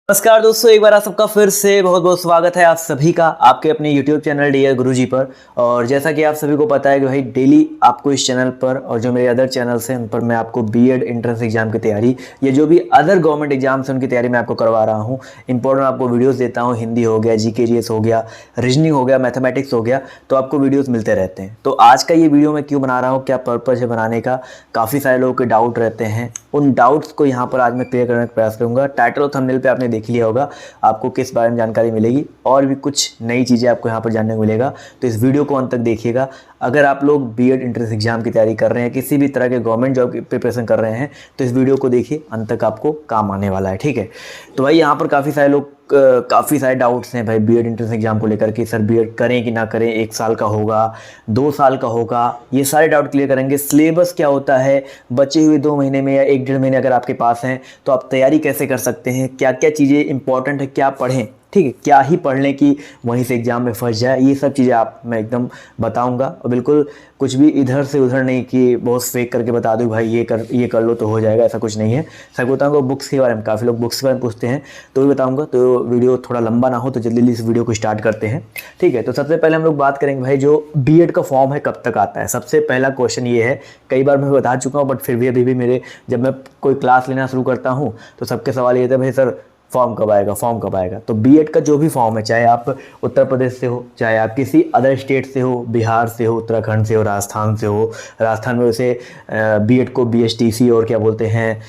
नमस्कार दोस्तों, एक बार आप सबका फिर से बहुत बहुत स्वागत है आप सभी का आपके अपने YouTube चैनल डियर गुरुजी पर। और जैसा कि आप सभी को पता है कि भाई डेली आपको इस चैनल पर और जो मेरे अदर चैनल्स हैं उन पर मैं आपको बीएड एंट्रेंस एग्जाम की तैयारी या जो भी अदर गवर्नमेंट एग्जाम्स हैं उनकी तैयारी मैं आपको करवा रहा हूँ। इंपॉर्टेंट आपको वीडियोज़ देता हूँ, हिंदी हो गया, GK GS हो गया, रीजनिंग हो गया, मैथमेटिक्स हो गया, तो आपको वीडियोज़ मिलते रहते हैं। तो आज का ये वीडियो मैं क्यों बना रहा हूँ, क्या पर्पज़ है बनाने का, काफ़ी सारे लोगों के डाउट रहते हैं, उन डाउट्स को यहाँ पर आज मैं क्लियर करने का प्रयास करूँगा। टाइटल और थंबनेल पे आपने देख लिया होगा आपको किस बारे में जानकारी मिलेगी और भी कुछ नई चीज़ें आपको यहाँ पर जानने को मिलेगा। तो इस वीडियो को अंत तक देखिएगा। अगर आप लोग बीएड एंट्रेंस एग्जाम की तैयारी कर रहे हैं, किसी भी तरह के गवर्नमेंट जॉब की प्रिपरेशन कर रहे हैं, तो इस वीडियो को देखिए, अंत तक आपको काम आने वाला है। ठीक है, तो भाई यहाँ पर काफ़ी सारे लोग काफ़ी सारे डाउट्स हैं भाई बीएड एंट्रेंस एग्जाम को लेकर के। सर बीएड करें कि ना करें, 1 साल का होगा, 2 साल का होगा, ये सारे डाउट क्लियर करेंगे। सिलेबस क्या होता है, बचे हुए 2 महीने में या 1-1.5 महीने अगर आपके पास हैं तो आप तैयारी कैसे कर सकते हैं, क्या क्या चीज़ें इंपॉर्टेंट है, क्या पढ़ें, ठीक है, क्या ही पढ़ लें कि वहीं से एग्जाम में फंस जाए, ये सब चीज़ें आप मैं एकदम बताऊंगा। और बिल्कुल कुछ भी इधर से उधर नहीं कि बहुत फेक करके बता दूँ भाई ये कर लो तो हो जाएगा, ऐसा कुछ नहीं है। सब बताऊंगा बुक्स के बारे में, काफ़ी लोग बुक्स के बारे में पूछते हैं तो भी बताऊंगा। तो वीडियो थोड़ा लंबा ना हो तो जल्दी इस वीडियो को स्टार्ट करते हैं। ठीक है, तो सबसे पहले हम लोग बात करेंगे भाई जो बीएड का फॉर्म है कब तक आता है। सबसे पहला क्वेश्चन ये है, कई बार मैं बता चुका हूँ बट फिर भी अभी भी मेरे जब मैं कोई क्लास लेना शुरू करता हूँ तो सबके सवाल ये था भाई सर फॉर्म कब आएगा, फॉर्म कब आएगा। तो बीएड का जो भी फॉर्म है, चाहे आप उत्तर प्रदेश से हो, चाहे आप किसी अदर स्टेट से हो, बिहार से हो, उत्तराखंड से हो, राजस्थान से हो, राजस्थान में वैसे बीएड को BSTC और क्या बोलते हैं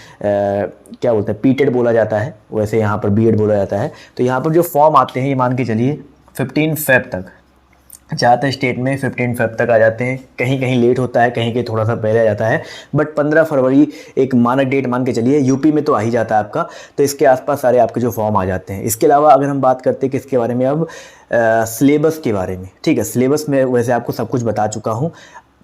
पीटेड बोला जाता है, वैसे यहाँ पर बीएड बोला जाता है। तो यहाँ पर जो फॉर्म आते हैं ये मान के चलिए 15 फेब तक, ज़्यादातर स्टेट में 15 फेब तक आ जाते हैं, कहीं कहीं लेट होता है, कहीं कहीं थोड़ा सा पहले आ जाता है, बट 15 फरवरी एक मानक डेट मान के चलिए। यूपी में तो आ ही जाता है आपका, तो इसके आसपास सारे आपके जो फॉर्म आ जाते हैं। इसके अलावा अगर हम बात करते हैं किसके बारे में, अब सिलेबस के बारे में। ठीक है, सिलेबस में वैसे आपको सब कुछ बता चुका हूँ,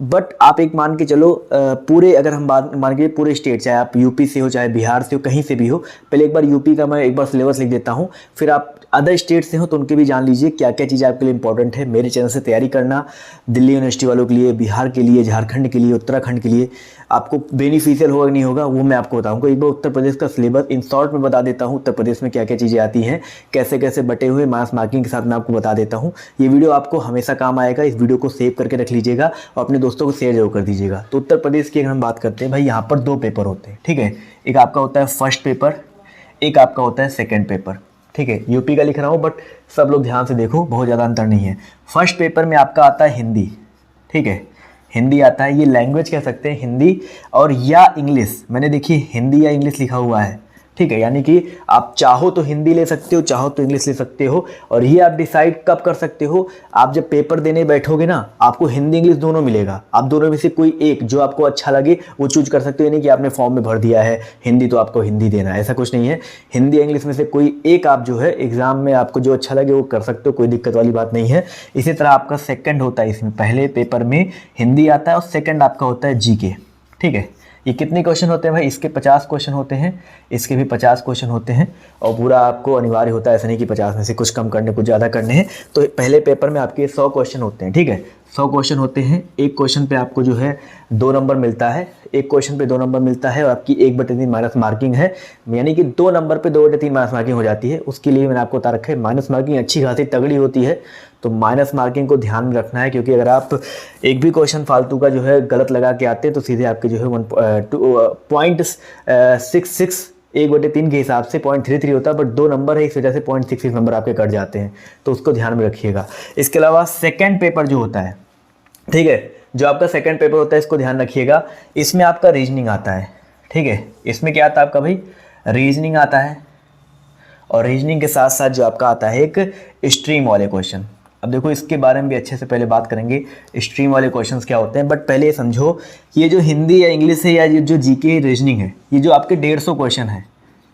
बट आप एक मान के चलो पूरे, अगर हम बात मान के पूरे स्टेट, चाहे आप यूपी से हो, चाहे बिहार से हो, कहीं से भी हो, पहले एक बार यूपी का मैं एक बार सिलेबस लिख देता हूँ, फिर आप अदर स्टेट से हो तो उनके भी जान लीजिए क्या क्या चीज़ें आपके लिए इंपॉर्टेंट है। मेरे चैनल से तैयारी करना दिल्ली यूनिवर्सिटी वालों के लिए, बिहार के लिए, झारखंड के लिए, उत्तराखंड के लिए आपको बेनिफिशियल होगा नहीं होगा वो मैं आपको बताऊंगा। एक बार उत्तर प्रदेश का सिलेबस इन शॉर्ट में बता देता हूँ, उत्तर प्रदेश में क्या क्या चीज़ें आती हैं, कैसे कैसे बटे हुए मास मार्किंग के साथ मैं आपको बता देता हूँ। ये वीडियो आपको हमेशा काम आएगा, इस वीडियो को सेव करके रख लीजिएगा और अपने दोस्तों को शेयर जरूर कर दीजिएगा। तो उत्तर प्रदेश की अगर हम बात करते हैं भाई, यहाँ पर 2 पेपर होते हैं। ठीक है, एक आपका होता है फर्स्ट पेपर, एक आपका होता है सेकेंड पेपर। ठीक है, यूपी का लिख रहा हूँ बट सब लोग ध्यान से देखो, बहुत ज़्यादा अंतर नहीं है। फर्स्ट पेपर में आपका आता है हिंदी। ठीक है, हिंदी आता है, ये लैंग्वेज कह सकते हैं हिंदी और या इंग्लिश। मैंने देखिए हिंदी या इंग्लिश लिखा हुआ है। ठीक है, यानी कि आप चाहो तो हिंदी ले सकते हो, चाहो तो इंग्लिश ले सकते हो। और ये आप डिसाइड कब कर सकते हो, आप जब पेपर देने बैठोगे ना, आपको हिंदी इंग्लिश दोनों मिलेगा, आप दोनों में से कोई एक जो आपको अच्छा लगे वो चूज कर सकते हो। यानी कि आपने फॉर्म में भर दिया है हिंदी तो आपको हिंदी देना है, ऐसा कुछ नहीं है। हिंदी इंग्लिश में से कोई एक आप जो है एग्जाम में आपको जो अच्छा लगे वो कर सकते हो, कोई दिक्कत वाली बात नहीं है। इसी तरह आपका सेकेंड होता है, इसमें पहले पेपर में हिंदी आता है और सेकेंड आपका होता है GK। ठीक है, ये कितने क्वेश्चन होते हैं भाई, इसके 50 क्वेश्चन होते हैं, इसके भी 50 क्वेश्चन होते हैं और पूरा आपको अनिवार्य होता है, ऐसा नहीं कि 50 में से कुछ कम करने कुछ ज़्यादा करने हैं। तो पहले पेपर में आपके 100 क्वेश्चन होते हैं। ठीक है, 100 क्वेश्चन होते हैं, एक क्वेश्चन पे आपको जो है 2 नंबर मिलता है, एक क्वेश्चन पे 2 नंबर मिलता है और आपकी 1/3 माइनस मार्किंग है, यानी कि 2 नंबर पे 2/3 माइनस मार्किंग हो जाती है। उसके लिए मैंने आपको बता रखा है माइनस मार्किंग अच्छी खासी तगड़ी होती है, तो माइनस मार्किंग को ध्यान में रखना है, क्योंकि अगर आप एक भी क्वेश्चन फालतू का जो है गलत लगा के आते हैं तो सीधे आपके जो है 1.66 1/3 के हिसाब से 0.33 होता है, बट 2 नंबर है इस वजह से 0.66 नंबर आपके कट जाते हैं, तो उसको ध्यान में रखिएगा। इसके अलावा सेकेंड पेपर जो होता है, ठीक है, जो आपका सेकेंड पेपर होता है इसको ध्यान रखिएगा, इसमें आपका रीजनिंग आता है। ठीक है, इसमें क्या आता है आपका भाई, रीजनिंग आता है और रीजनिंग के साथ साथ जो आपका आता है एक स्ट्रीम वाले क्वेश्चन। अब देखो इसके बारे में भी अच्छे से पहले बात करेंगे, स्ट्रीम वाले क्वेश्चंस क्या होते हैं, बट पहले ये समझो कि ये जो हिंदी या इंग्लिश है या जो GK रीजनिंग है, ये जो आपके 150 क्वेश्चन है,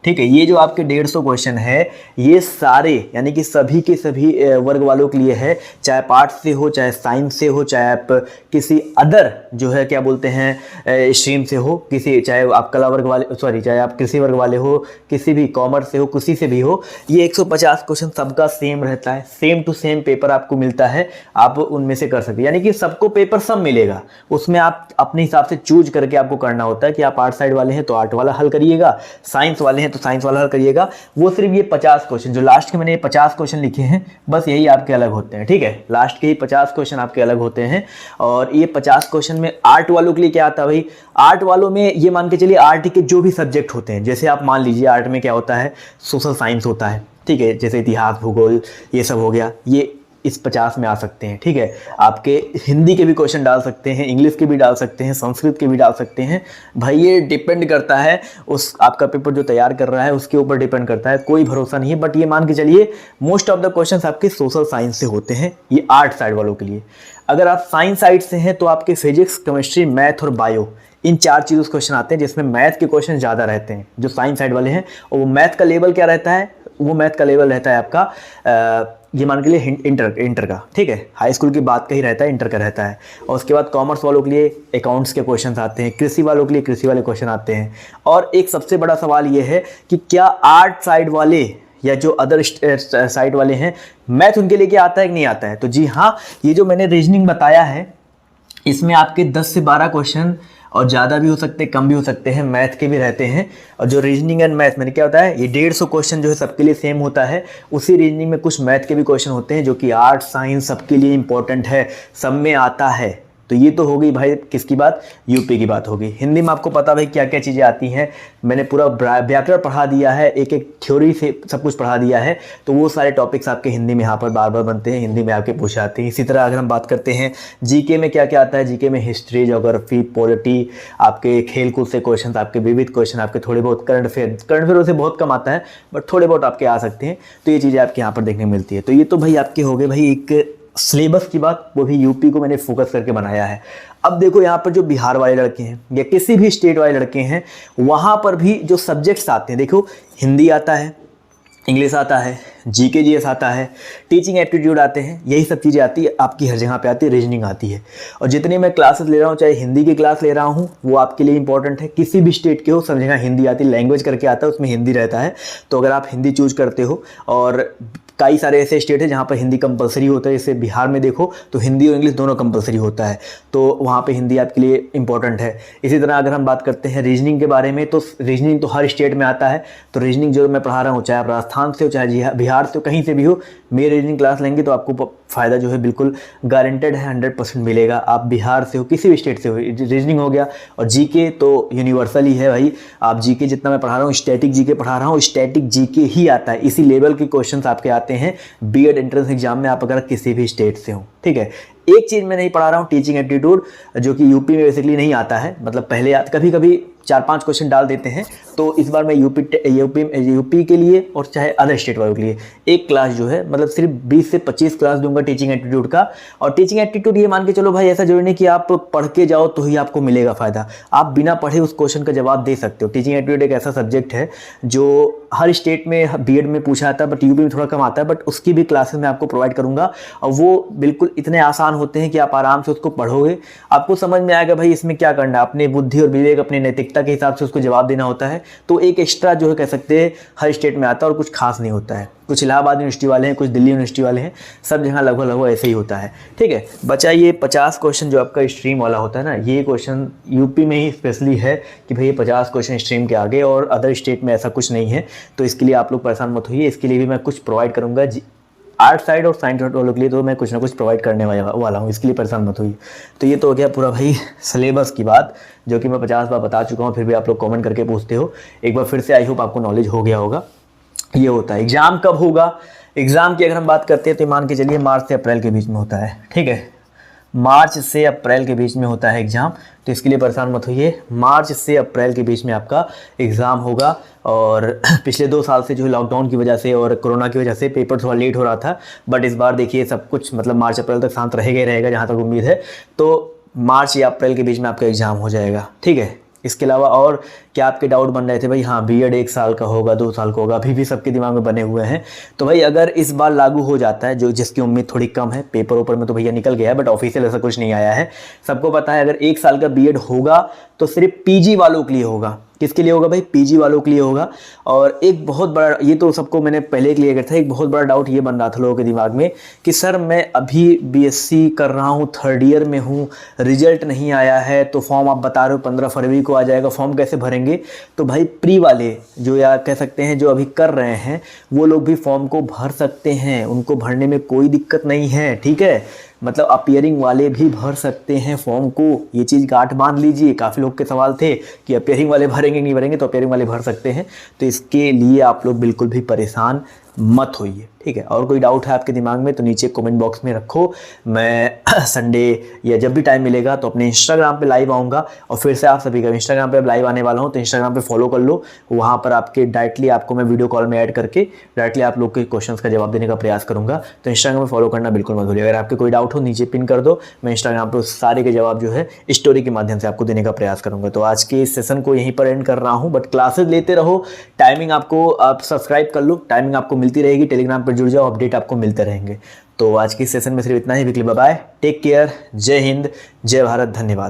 ठीक है, ये जो आपके 150 क्वेश्चन है ये सारे यानी कि सभी के सभी वर्ग वालों के लिए है, चाहे आर्ट्स से हो, चाहे साइंस से हो, चाहे आप किसी अदर जो है क्या बोलते हैं स्ट्रीम से हो, किसी चाहे आप कला वर्ग वाले चाहे आप कृषि वर्ग वाले हो, किसी भी कॉमर्स से हो, किसी से भी हो, ये 150 क्वेश्चन सबका सेम रहता है, सेम टू सेम पेपर आपको मिलता है, आप उनमें से कर सकते हैं। यानी कि सबको पेपर सब मिलेगा, उसमें आप अपने हिसाब से चूज करके आपको करना होता है कि आप आर्ट साइड वाले हैं तो आर्ट वाला हल करिएगा, साइंस वाले हैं हैं तो साइंस वाला हल करिएगा। वो सिर्फ ये 50 क्वेश्चन जो लास्ट के मैंने ये 50 क्वेश्चन लिखे हैं, बस यही आपके अलग होते हैं, ठीक है। लास्ट के ही 50 क्वेश्चन आपके अलग होते हैं। और ये 50 क्वेश्चन में आर्ट वालों के लिए क्या आता है भाई, आर्ट वालों में ये मान के चलिए आर्ट के जो भी सब्जेक्ट होते हैं, जैसे आप मान लीजिए आर्ट में क्या होता है, सोशल साइंस होता है, ठीक है, जैसे इतिहास, भूगोल, ये सब हो गया, ये इस 50 में आ सकते हैं, ठीक है। आपके हिंदी के भी क्वेश्चन डाल सकते हैं, इंग्लिश के भी डाल सकते हैं, संस्कृत के भी डाल सकते हैं। भाई ये डिपेंड करता है उस आपका पेपर जो तैयार कर रहा है उसके ऊपर डिपेंड करता है, कोई भरोसा नहीं है। बट ये मान के चलिए मोस्ट ऑफ द क्वेश्चंस आपके सोशल साइंस से होते हैं, ये आर्ट साइड वालों के लिए। अगर आप साइंस साइड से हैं तो आपके फिजिक्स, केमिस्ट्री, मैथ और बायो, इन 4 चीज़ों से क्वेश्चन आते हैं, जिसमें मैथ के क्वेश्चन ज़्यादा रहते हैं जो साइंस साइड वाले हैं। और वो मैथ का लेवल क्या रहता है, वो मैथ का लेवल रहता है आपका ये मान के लिए इंटर का, ठीक है, हाई स्कूल की बात का ही रहता है, इंटर का रहता है। और उसके बाद कॉमर्स वालों के लिए अकाउंट्स के क्वेश्चन आते हैं, कृषि वालों के लिए कृषि वाले क्वेश्चन आते हैं। और एक सबसे बड़ा सवाल ये है कि क्या आर्ट साइड वाले या जो अदर साइड वाले हैं, मैथ उनके लिए क्या आता है कि नहीं आता है। तो जी हाँ, ये जो मैंने रीजनिंग बताया है इसमें आपके 10 से 12 क्वेश्चन और ज़्यादा भी हो सकते हैं, कम भी हो सकते हैं, मैथ के भी रहते हैं। और जो रीजनिंग एंड मैथ में क्या होता है, ये 150 क्वेश्चन जो है सबके लिए सेम होता है। उसी रीजनिंग में कुछ मैथ के भी क्वेश्चन होते हैं जो कि आर्ट साइंस सबके लिए इंपॉर्टेंट है, सब में आता है। तो ये तो हो गई भाई किसकी बात, यूपी की बात होगी। हिंदी में आपको पता भाई क्या क्या चीज़ें आती हैं, मैंने पूरा व्याकरण पढ़ा दिया है, एक एक थ्योरी से सब कुछ पढ़ा दिया है। तो वो सारे टॉपिक्स आपके हिंदी में यहाँ पर बार बार बनते हैं, हिंदी में आपके पूछे आते हैं। इसी तरह अगर हम बात करते हैं जीके में क्या क्या आता है, जीके में हिस्ट्री, ज्योग्राफी, पॉलिटी, आपके खेलकूद से क्वेश्चन, आपके विविध क्वेश्चन, आपके थोड़े बहुत करंट अफेयर से बहुत कम आता है बट थोड़े बहुत आपके आ सकते हैं। तो ये चीज़ें आपके यहाँ पर देखने को मिलती है। तो ये तो भाई आपके हो गए भाई एक सिलेबस की बात, वो भी यूपी को मैंने फोकस करके बनाया है। अब देखो यहाँ पर जो बिहार वाले लड़के हैं या किसी भी स्टेट वाले लड़के हैं, वहाँ पर भी जो सब्जेक्ट्स आते हैं, देखो हिंदी आता है, इंग्लिश आता है, जीके जीएस आता है, टीचिंग एप्टीट्यूड आते हैं, यही सब चीज़ें आती है आपकी, हर जगह पे आती है, रीजनिंग आती है। और जितने मैं क्लासेस ले रहा हूँ, चाहे हिंदी की क्लास ले रहा हूँ, वो आपके लिए इंपॉर्टेंट है। किसी भी स्टेट के हो, सब जगह हिंदी आती है, लैंग्वेज करके आता है, उसमें हिंदी रहता है। तो अगर आप हिंदी चूज करते हो, और कई सारे ऐसे स्टेट है जहाँ पर हिंदी कंपलसरी होता है, जैसे बिहार में देखो तो हिंदी और इंग्लिश दोनों कंपलसरी होता है, तो वहाँ पे हिंदी आपके लिए इंपॉर्टेंट है। इसी तरह अगर हम बात करते हैं रीजनिंग के बारे में, तो रीजनिंग तो हर स्टेट में आता है। तो रीजनिंग जो मैं पढ़ा रहा हूँ, चाहे आप राजस्थान से हो, चाहे बिहार से हो, कहीं से भी हो, मेरी रीजनिंग क्लास लेंगे तो आपको फ़ायदा जो है बिल्कुल गारंटेड है, 100% मिलेगा। आप बिहार से हो, किसी भी स्टेट से हो, रीजनिंग हो गया। और जीके तो यूनिवर्सल ही है भाई, आप जीके जितना मैं पढ़ा रहा हूँ, स्टैटिक जीके पढ़ा रहा हूँ, स्टैटिक जीके ही आता है। इसी लेवल के क्वेश्चन्स आपके आते हैं बीएड एंट्रेंस एग्जाम में, आप अगर किसी भी स्टेट से हो, ठीक है। एक चीज़ मैं नहीं पढ़ा रहा हूँ, टीचिंग एप्टीट्यूड, जो कि यूपी में बेसिकली नहीं आता है, मतलब पहले कभी कभी 4-5 क्वेश्चन डाल देते हैं। तो इस बार मैं यूपी के लिए और चाहे अदर स्टेट वालों के लिए एक क्लास जो है, मतलब सिर्फ 20 से 25 क्लास दूंगा टीचिंग एप्टीट्यूड का। और टीचिंग एप्टीट्यूड ये मान के चलो भाई, ऐसा जरूरी नहीं कि आप पढ़ के जाओ तो ही आपको मिलेगा फ़ायदा, आप बिना पढ़े उस क्वेश्चन का जवाब दे सकते हो। टीचिंग एप्टीट्यूड एक ऐसा सब्जेक्ट है जो हर स्टेट में बीएड में पूछा आता है, बट यूपी में थोड़ा कम आता है, बट उसकी भी क्लासेस मैं आपको प्रोवाइड करूँगा। और वो बिल्कुल इतने आसान होते हैं कि आप आराम से उसको पढ़ोगे, आपको समझ में आएगा भाई इसमें क्या करना है, अपनी बुद्धि और विवेक, अपनी नैतिकता के हिसाब से उसको जवाब देना होता है। तो एक एक्स्ट्रा जो है कह सकते हैं हर स्टेट में आता है, और कुछ खास नहीं होता है। कुछ इलाहाबाद यूनिवर्सिटी वाले हैं, कुछ दिल्ली यूनिवर्सिटी वाले हैं, सब जगह लगभग ऐसे ही होता है, ठीक है। बचा ये 50 क्वेश्चन जो आपका स्ट्रीम वाला होता है ना, ये क्वेश्चन यूपी में ही स्पेशली है कि भाई 50 क्वेश्चन स्ट्रीम के आगे, और अदर स्टेट में ऐसा कुछ नहीं है। तो इसके लिए आप लोग परेशान मत होइए, इसके लिए भी मैं कुछ प्रोवाइड करूँगा। आर्ट साइड और साइंस वालों के लिए तो मैं कुछ ना कुछ प्रोवाइड करने वाला हूँ, इसके लिए परेशान मत होइए। तो ये तो हो गया पूरा भाई सिलेबस की बात, जो कि मैं 50 बार बता चुका हूँ, फिर भी आप लोग कमेंट करके पूछते हो। एक बार फिर से आई होप आपको नॉलेज हो गया होगा। ये होता है एग्ज़ाम कब होगा, एग्ज़ाम की अगर हम बात करते हैं तो मान के चलिए मार्च से अप्रैल के बीच में होता है, ठीक है। मार्च से अप्रैल के बीच में होता है एग्ज़ाम, तो इसके लिए परेशान मत होइए। मार्च से अप्रैल के बीच में आपका एग्ज़ाम होगा। और पिछले 2 साल से जो है लॉकडाउन की वजह से और कोरोना की वजह से पेपर थोड़ा लेट हो रहा था, बट इस बार देखिए सब कुछ मतलब मार्च अप्रैल तक शांत रहेगा ही रहेगा, जहाँ तक उम्मीद है। तो मार्च या अप्रैल के बीच में आपका एग्ज़ाम हो जाएगा, ठीक है। इसके अलावा और क्या आपके डाउट बन रहे थे भाई, हाँ बीएड 1 साल का होगा, 2 साल का होगा, अभी भी सबके दिमाग में बने हुए हैं। तो भाई अगर इस बार लागू हो जाता है, जो जिसकी उम्मीद थोड़ी कम है, पेपर ऊपर में तो भैया निकल गया है, बट ऑफिशियल ऐसा कुछ नहीं आया है। सबको पता है अगर 1 साल का बीएड होगा तो सिर्फ पीजी वालों के लिए होगा, किसके लिए होगा भाई? पीजी वालों के लिए होगा। और एक बहुत बड़ा, ये तो सबको मैंने पहले क्लियर किया था, एक बहुत बड़ा डाउट ये बन रहा था लोगों के दिमाग में कि सर मैं अभी बीएससी कर रहा हूँ, 3rd ईयर में हूँ, रिजल्ट नहीं आया है, तो फॉर्म आप बता रहे हो 15 फरवरी को आ जाएगा, फॉर्म कैसे भरेंगे? तो भाई प्री वाले जो, या कह सकते हैं जो अभी कर रहे हैं, वो लोग भी फॉर्म को भर सकते हैं, उनको भरने में कोई दिक्कत नहीं है, ठीक है। मतलब अपियरिंग वाले भी भर सकते हैं फॉर्म को, ये चीज़ गांठ बांध लीजिए। काफ़ी लोग के सवाल थे कि अपियरिंग वाले भरेंगे नहीं भरेंगे, तो अपियरिंग वाले भर सकते हैं। तो इसके लिए आप लोग बिल्कुल भी परेशान मत होइए, ठीक है। और कोई डाउट है आपके दिमाग में तो नीचे कमेंट बॉक्स में रखो। मैं संडे या जब भी टाइम मिलेगा तो अपने इंस्टाग्राम पे लाइव आऊँगा, और फिर से आप सभी का इंस्टाग्राम पे अब लाइव आने वाला हूँ, तो इंस्टाग्राम पे फॉलो कर लो। वहाँ पर आपके डायरेक्टली आपको मैं वीडियो कॉल में ऐड करके डायरेक्टली आप लोग के क्वेश्चंस का जवाब देने का प्रयास करूँगा। तो इंस्टाग्राम पे फॉलो करना बिल्कुल मत भूलिए। अगर आपके कोई डाउट हो नीचे पिन कर दो, मैं इंस्टाग्राम पे उस सारे के जवाब जो है स्टोरी के माध्यम से आपको देने का प्रयास करूँगा। तो आज के इस सेशन को यहीं पर एंड कर रहा हूँ, बट क्लासेस लेते रहो। टाइमिंग आपको, आप सब्सक्राइब कर लो, टाइमिंग आपको मिलती रहेगी, टेलीग्राम पर जुड़ जाओ, अपडेट आपको मिलते रहेंगे। तो आज की सेशन में सिर्फ इतना ही। बाय बाय, टेक केयर, जय हिंद, जय भारत, धन्यवाद।